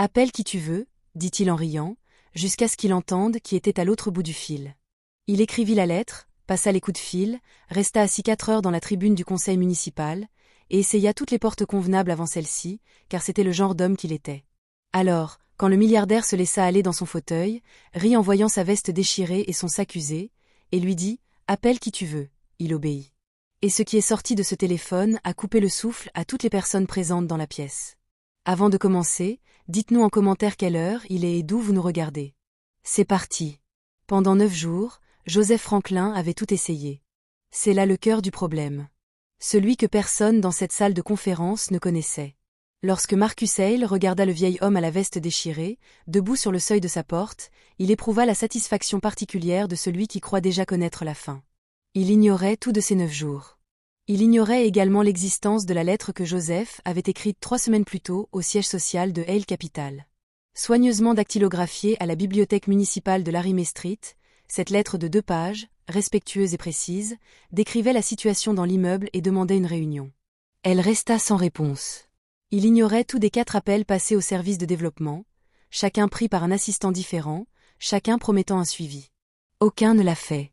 Appelle qui tu veux, dit-il en riant, jusqu'à ce qu'il entende qui était à l'autre bout du fil. Il écrivit la lettre, passa les coups de fil, resta assis 4 heures dans la tribune du conseil municipal, et essaya toutes les portes convenables avant celle-ci, car c'était le genre d'homme qu'il était. Alors, quand le milliardaire se laissa aller dans son fauteuil, rit en voyant sa veste déchirée et son sac usé, et lui dit « Appelle qui tu veux », il obéit. Et ce qui est sorti de ce téléphone a coupé le souffle à toutes les personnes présentes dans la pièce. Avant de commencer, dites-nous en commentaire quelle heure il est et d'où vous nous regardez. C'est parti. Pendant 9 jours, Joseph Franklin avait tout essayé. C'est là le cœur du problème. Celui que personne dans cette salle de conférence ne connaissait. Lorsque Marcus Hale regarda le vieil homme à la veste déchirée, debout sur le seuil de sa porte, il éprouva la satisfaction particulière de celui qui croit déjà connaître la fin. Il ignorait tout de ces 9 jours. Il ignorait également l'existence de la lettre que Joseph avait écrite 3 semaines plus tôt au siège social de Hale Capital. Soigneusement dactylographiée à la bibliothèque municipale de Larimé Street, cette lettre de 2 pages, respectueuse et précise, décrivait la situation dans l'immeuble et demandait une réunion. Elle resta sans réponse. Il ignorait tout des 4 appels passés au service de développement, chacun pris par un assistant différent, chacun promettant un suivi. Aucun ne l'a fait.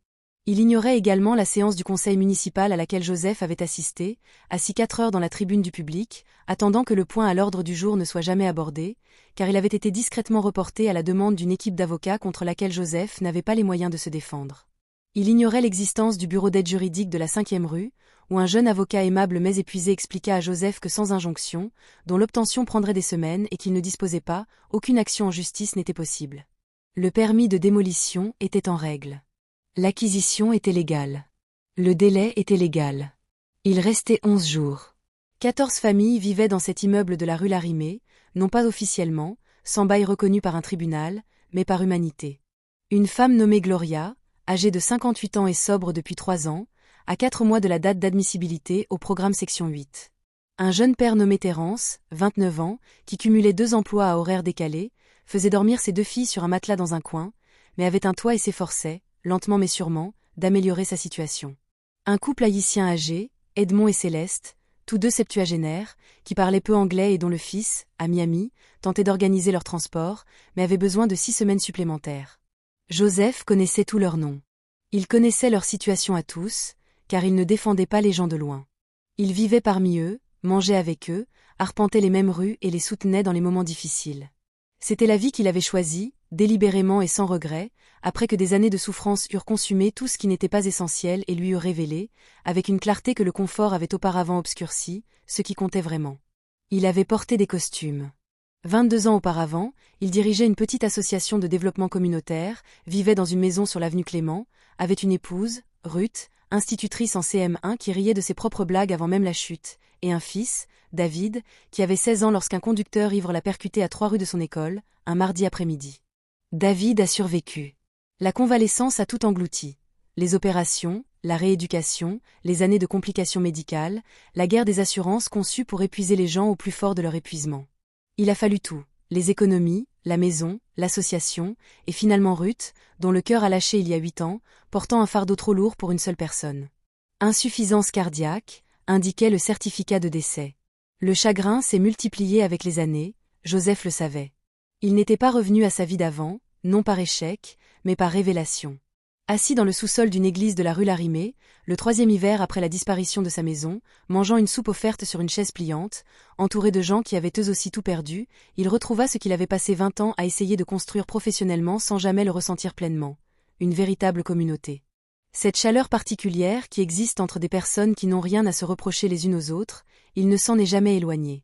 Il ignorait également la séance du conseil municipal à laquelle Joseph avait assisté, assis 4 heures dans la tribune du public, attendant que le point à l'ordre du jour ne soit jamais abordé, car il avait été discrètement reporté à la demande d'une équipe d'avocats contre laquelle Joseph n'avait pas les moyens de se défendre. Il ignorait l'existence du bureau d'aide juridique de la 5e rue, où un jeune avocat aimable mais épuisé expliqua à Joseph que sans injonction, dont l'obtention prendrait des semaines et qu'il ne disposait pas, aucune action en justice n'était possible. Le permis de démolition était en règle. L'acquisition était légale. Le délai était légal. Il restait 11 jours. 14 familles vivaient dans cet immeuble de la rue Larimé, non pas officiellement, sans bail reconnu par un tribunal, mais par humanité. Une femme nommée Gloria, âgée de 58 ans et sobre depuis 3 ans, à 4 mois de la date d'admissibilité au programme section 8. Un jeune père nommé Terence, 29 ans, qui cumulait 2 emplois à horaires décalés, faisait dormir ses 2 filles sur un matelas dans un coin, mais avait un toit et s'efforçait, lentement mais sûrement, d'améliorer sa situation. Un couple haïtien âgé, Edmond et Céleste, tous 2 septuagénaires, qui parlaient peu anglais et dont le fils, à Miami, tentait d'organiser leur transport, mais avait besoin de 6 semaines supplémentaires. Joseph connaissait tous leurs noms. Il connaissait leur situation à tous, car il ne défendait pas les gens de loin. Il vivait parmi eux, mangeait avec eux, arpentait les mêmes rues et les soutenait dans les moments difficiles. C'était la vie qu'il avait choisie, délibérément et sans regret, après que des années de souffrance eurent consumé tout ce qui n'était pas essentiel et lui eurent révélé, avec une clarté que le confort avait auparavant obscurci, ce qui comptait vraiment. Il avait porté des costumes. 22 ans auparavant, il dirigeait une petite association de développement communautaire, vivait dans une maison sur l'avenue Clément, avait une épouse, Ruth, institutrice en CM1 qui riait de ses propres blagues avant même la chute, et un fils, David, qui avait 16 ans lorsqu'un conducteur ivre l'a percuté à 3 rues de son école, un mardi après-midi. David a survécu. La convalescence a tout englouti. Les opérations, la rééducation, les années de complications médicales, la guerre des assurances conçue pour épuiser les gens au plus fort de leur épuisement. Il a fallu tout, les économies, la maison, l'association, et finalement Ruth, dont le cœur a lâché il y a 8 ans, portant un fardeau trop lourd pour une seule personne. Insuffisance cardiaque, indiquait le certificat de décès. Le chagrin s'est multiplié avec les années, Joseph le savait. Il n'était pas revenu à sa vie d'avant, non par échec, mais par révélation. Assis dans le sous-sol d'une église de la rue Larimé, le 3e hiver après la disparition de sa maison, mangeant une soupe offerte sur une chaise pliante, entouré de gens qui avaient eux aussi tout perdu, il retrouva ce qu'il avait passé 20 ans à essayer de construire professionnellement sans jamais le ressentir pleinement. Une véritable communauté. Cette chaleur particulière qui existe entre des personnes qui n'ont rien à se reprocher les unes aux autres, il ne s'en est jamais éloigné.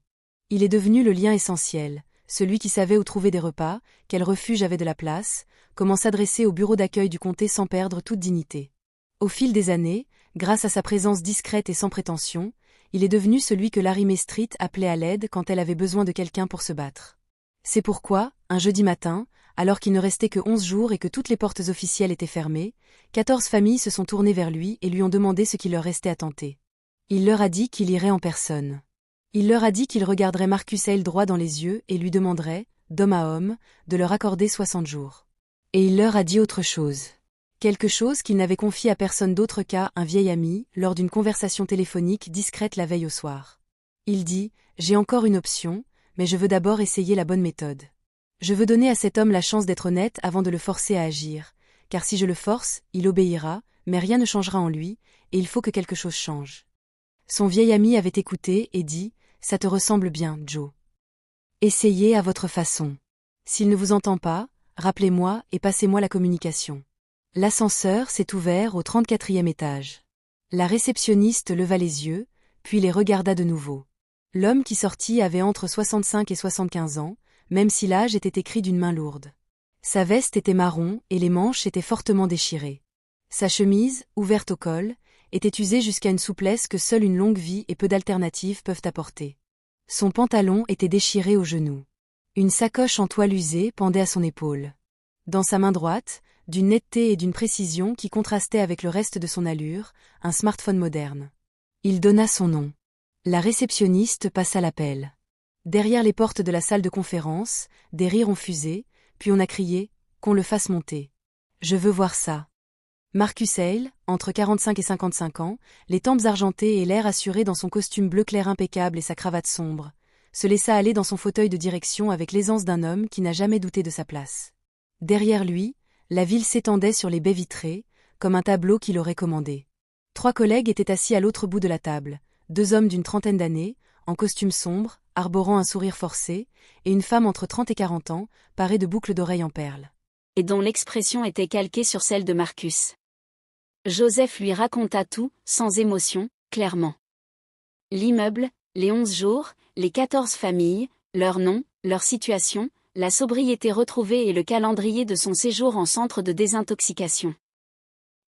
Il est devenu le lien essentiel, celui qui savait où trouver des repas, quel refuge avait de la place, comment s'adresser au bureau d'accueil du comté sans perdre toute dignité. Au fil des années, grâce à sa présence discrète et sans prétention, il est devenu celui que Larimé Street appelait à l'aide quand elle avait besoin de quelqu'un pour se battre. C'est pourquoi, un jeudi matin, alors qu'il ne restait que 11 jours et que toutes les portes officielles étaient fermées, 14 familles se sont tournées vers lui et lui ont demandé ce qu'il leur restait à tenter. Il leur a dit qu'il irait en personne. Il leur a dit qu'il regarderait Marcus Hale droit dans les yeux et lui demanderait, d'homme à homme, de leur accorder 60 jours. Et il leur a dit autre chose. Quelque chose qu'il n'avait confié à personne d'autre qu'à un vieil ami, lors d'une conversation téléphonique discrète la veille au soir. Il dit « J'ai encore une option, mais je veux d'abord essayer la bonne méthode. Je veux donner à cet homme la chance d'être honnête avant de le forcer à agir, car si je le force, il obéira, mais rien ne changera en lui, et il faut que quelque chose change. Son vieil ami avait écouté et dit « Ça te ressemble bien, Joe. Essayez à votre façon. S'il ne vous entend pas, rappelez-moi et passez-moi la communication. » L'ascenseur s'est ouvert au 34e étage. La réceptionniste leva les yeux, puis les regarda de nouveau. L'homme qui sortit avait entre 65 et 75 ans, même si l'âge était écrit d'une main lourde. Sa veste était marron et les manches étaient fortement déchirées. Sa chemise, ouverte au col, était usée jusqu'à une souplesse que seule une longue vie et peu d'alternatives peuvent apporter. Son pantalon était déchiré aux genoux. Une sacoche en toile usée pendait à son épaule. Dans sa main droite, d'une netteté et d'une précision qui contrastaient avec le reste de son allure, un smartphone moderne. Il donna son nom. La réceptionniste passa l'appel. Derrière les portes de la salle de conférence, des rires ont fusé, puis on a crié « qu'on le fasse monter ». Je veux voir ça. Marcus Hale, entre 45 et 55 ans, les tempes argentées et l'air assuré dans son costume bleu clair impeccable et sa cravate sombre, se laissa aller dans son fauteuil de direction avec l'aisance d'un homme qui n'a jamais douté de sa place. Derrière lui, la ville s'étendait sur les baies vitrées, comme un tableau qu'il aurait commandé. 3 collègues étaient assis à l'autre bout de la table, 2 hommes d'une trentaine d'années, en costume sombre, arborant un sourire forcé, et une femme entre 30 et 40 ans, parée de boucles d'oreilles en perles. Et dont l'expression était calquée sur celle de Marcus. Joseph lui raconta tout, sans émotion, clairement. L'immeuble, les 11 jours, les 14 familles, leurs noms, leur situation, la sobriété retrouvée et le calendrier de son séjour en centre de désintoxication.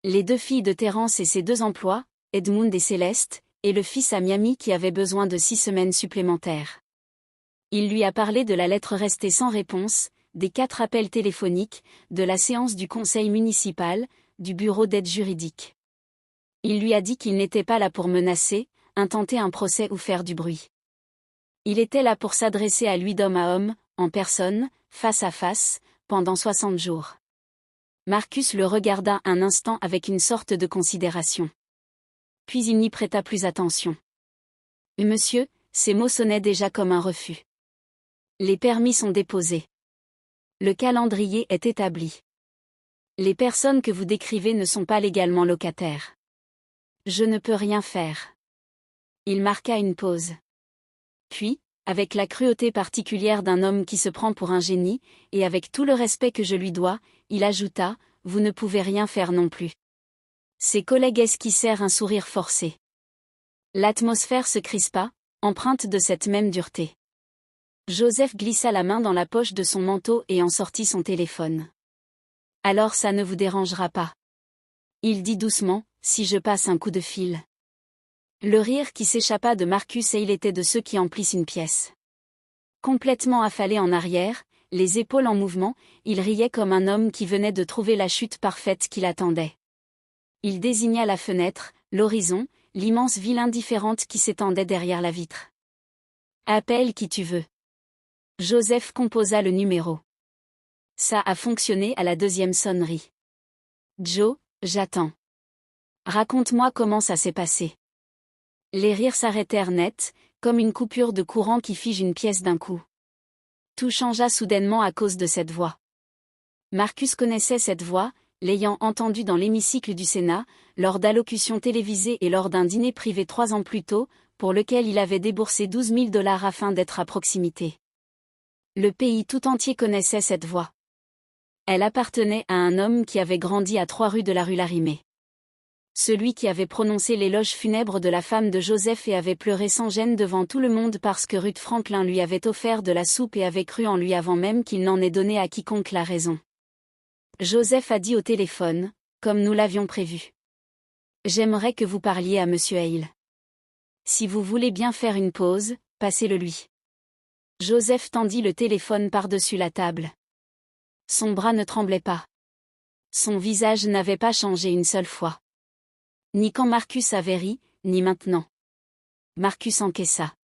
Les 2 filles de Terence et ses 2 emplois, Edmund et Céleste, et le fils à Miami qui avait besoin de 6 semaines supplémentaires. Il lui a parlé de la lettre restée sans réponse, des 4 appels téléphoniques, de la séance du conseil municipal, du bureau d'aide juridique. Il lui a dit qu'il n'était pas là pour menacer, intenter un procès ou faire du bruit. Il était là pour s'adresser à lui d'homme à homme, en personne, face à face, pendant 60 jours. Marcus le regarda un instant avec une sorte de considération. Puis il n'y prêta plus attention. « Monsieur », ces mots sonnaient déjà comme un refus. « Les permis sont déposés. Le calendrier est établi. Les personnes que vous décrivez ne sont pas légalement locataires. Je ne peux rien faire. » Il marqua une pause. Puis, avec la cruauté particulière d'un homme qui se prend pour un génie, et avec tout le respect que je lui dois, il ajouta, « Vous ne pouvez rien faire non plus. » Ses collègues esquissèrent un sourire forcé. L'atmosphère se crispa, empreinte de cette même dureté. Joseph glissa la main dans la poche de son manteau et en sortit son téléphone. « Alors ça ne vous dérangera pas. » Il dit doucement, « Si je passe un coup de fil. » Le rire qui s'échappa de Marcus et il était de ceux qui emplissent une pièce. Complètement affalé en arrière, les épaules en mouvement, il riait comme un homme qui venait de trouver la chute parfaite qu'il attendait. Il désigna la fenêtre, l'horizon, l'immense ville indifférente qui s'étendait derrière la vitre. « Appelle qui tu veux. » Joseph composa le numéro. Ça a fonctionné à la 2e sonnerie. « Joe, j'attends. Raconte-moi comment ça s'est passé. » Les rires s'arrêtèrent net, comme une coupure de courant qui fige une pièce d'un coup. Tout changea soudainement à cause de cette voix. Marcus connaissait cette voix, l'ayant entendue dans l'hémicycle du Sénat, lors d'allocutions télévisées et lors d'un dîner privé 3 ans plus tôt, pour lequel il avait déboursé 12 000 $ afin d'être à proximité. Le pays tout entier connaissait cette voix. Elle appartenait à un homme qui avait grandi à 3 rues de la rue Larimée. Celui qui avait prononcé l'éloge funèbre de la femme de Joseph et avait pleuré sans gêne devant tout le monde parce que Ruth Franklin lui avait offert de la soupe et avait cru en lui avant même qu'il n'en ait donné à quiconque la raison. Joseph a dit au téléphone, comme nous l'avions prévu. « J'aimerais que vous parliez à Monsieur Hale. Si vous voulez bien faire une pause, passez-le lui. » Joseph tendit le téléphone par-dessus la table. Son bras ne tremblait pas. Son visage n'avait pas changé une seule fois. Ni quand Marcus avait ri, ni maintenant. Marcus encaissa.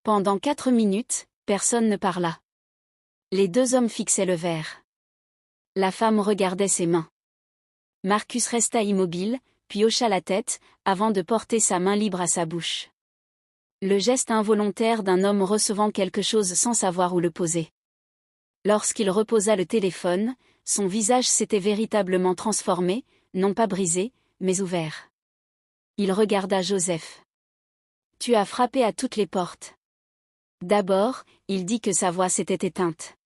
Pendant 4 minutes, personne ne parla. Les 2 hommes fixaient le verre. La femme regardait ses mains. Marcus resta immobile, puis hocha la tête, avant de porter sa main libre à sa bouche. Le geste involontaire d'un homme recevant quelque chose sans savoir où le poser. Lorsqu'il reposa le téléphone, son visage s'était véritablement transformé, non pas brisé, mais ouvert. Il regarda Joseph. « Tu as frappé à toutes les portes. » D'abord, il dit que sa voix s'était éteinte.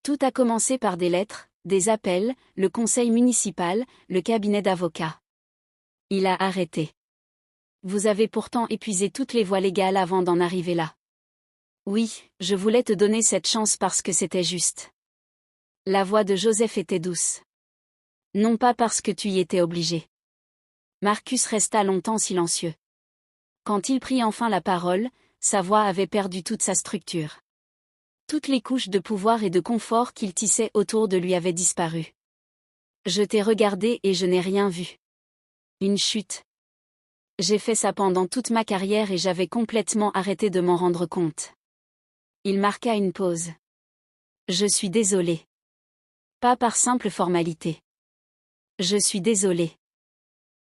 Tout a commencé par des lettres, des appels, le conseil municipal, le cabinet d'avocats. Il a arrêté. Vous avez pourtant épuisé toutes les voies légales avant d'en arriver là. Oui, je voulais te donner cette chance parce que c'était juste. La voix de Joseph était douce. Non pas parce que tu y étais obligé. Marcus resta longtemps silencieux. Quand il prit enfin la parole, sa voix avait perdu toute sa structure. Toutes les couches de pouvoir et de confort qu'il tissait autour de lui avaient disparu. Je t'ai regardé et je n'ai rien vu. Une chute. J'ai fait ça pendant toute ma carrière et j'avais complètement arrêté de m'en rendre compte. Il marqua une pause. Je suis désolé. Pas par simple formalité. Je suis désolé.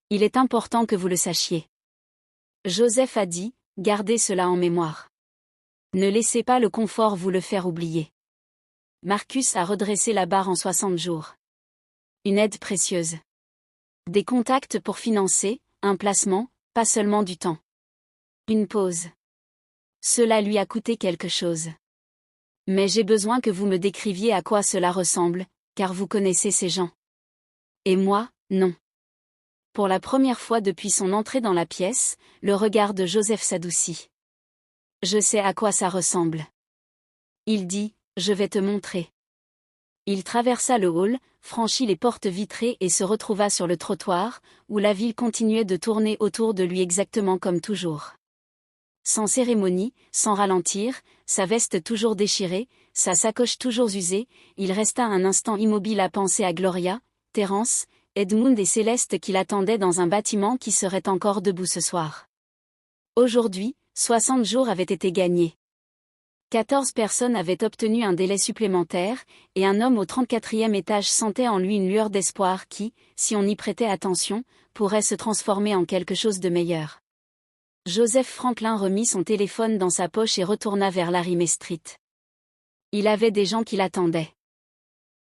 Il est important que vous le sachiez. Joseph a dit, gardez cela en mémoire. Ne laissez pas le confort vous le faire oublier. Marcus a redressé la barre en 60 jours. Une aide précieuse. Des contacts pour financer, un placement, pas seulement du temps. Une pause. Cela lui a coûté quelque chose. Mais j'ai besoin que vous me décriviez à quoi cela ressemble, car vous connaissez ces gens. Et moi, non. Pour la première fois depuis son entrée dans la pièce, le regard de Joseph s'adoucit. Je sais à quoi ça ressemble. Il dit, je vais te montrer. Il traversa le hall, franchit les portes vitrées et se retrouva sur le trottoir, où la ville continuait de tourner autour de lui exactement comme toujours. Sans cérémonie, sans ralentir, sa veste toujours déchirée, sa sacoche toujours usée, il resta un instant immobile à penser à Gloria, Terence, Edmund et Céleste qui l'attendaient dans un bâtiment qui serait encore debout ce soir. Aujourd'hui, 60 jours avaient été gagnés. 14 personnes avaient obtenu un délai supplémentaire, et un homme au 34e étage sentait en lui une lueur d'espoir qui, si on y prêtait attention, pourrait se transformer en quelque chose de meilleur. Joseph Franklin remit son téléphone dans sa poche et retourna vers Larimer Street. Il avait des gens qui l'attendaient.